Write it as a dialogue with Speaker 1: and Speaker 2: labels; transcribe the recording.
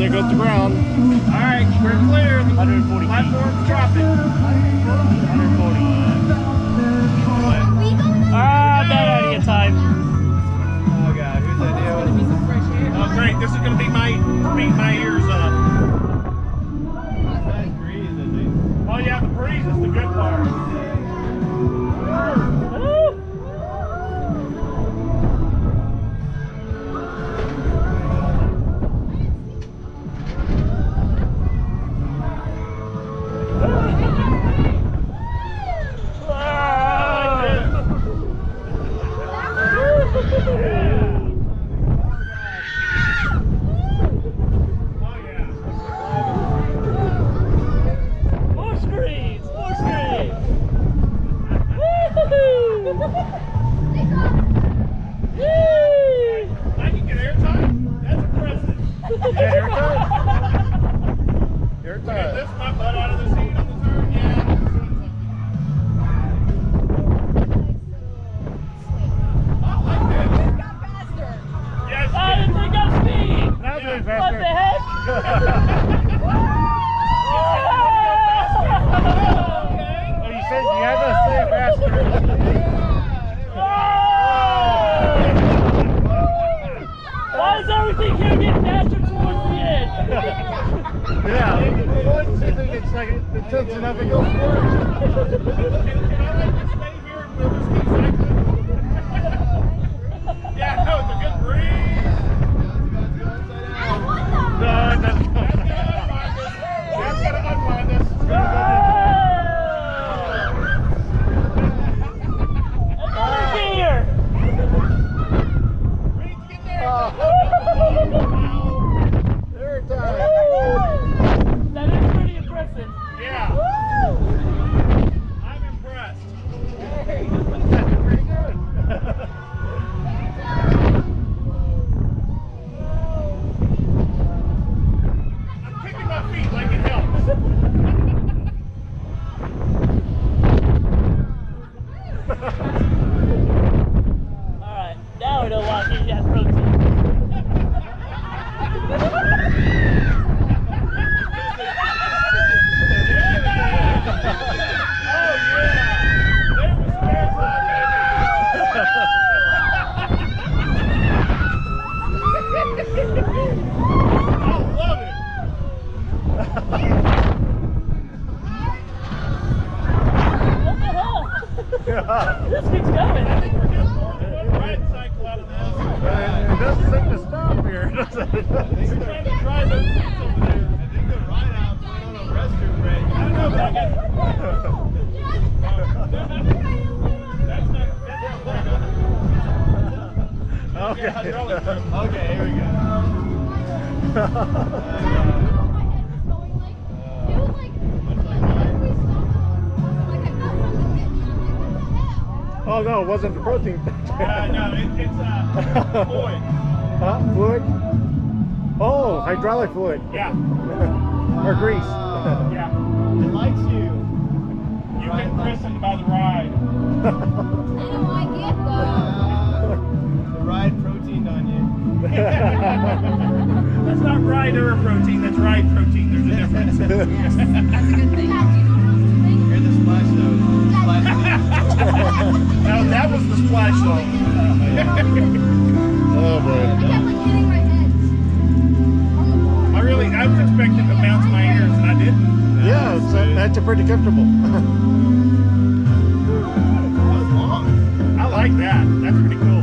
Speaker 1: there goes the ground.
Speaker 2: All right, we're clear.
Speaker 1: 140
Speaker 2: Platform's dropping.
Speaker 1: 140. Ah, bad idea time.
Speaker 2: Oh God, whose idea was this? Oh great, this is gonna be my ears up. Nice breeze, I think. Oh yeah, the breeze is the good part.
Speaker 1: This keeps going. I think we're getting more than one ride cycle out of this. It doesn't seem to stop here, does it? We're trying to try those seats over there. I think the ride out's went on a restroom break. I don't know, but I got... That's not... Okay. Okay, here we go. Oh no, it wasn't the protein. No, it's fluid. Huh? Fluid? Oh, hydraulic fluid. Yeah. Or grease. Yeah. It likes you. You've been christened by the ride.
Speaker 3: I don't like it though.
Speaker 2: The ride proteined on you.
Speaker 1: That's not rider protein, that's ride protein. There's a difference.
Speaker 3: That's a good thing.
Speaker 2: Here's the splash zone. Splash zone.
Speaker 1: No, that was the splash zone. Oh boy.
Speaker 3: I kept like hitting my head on the wall.
Speaker 1: I was expecting to bounce my ears and I didn't.
Speaker 4: Yeah, that's pretty comfortable.
Speaker 1: I like that. That's pretty cool.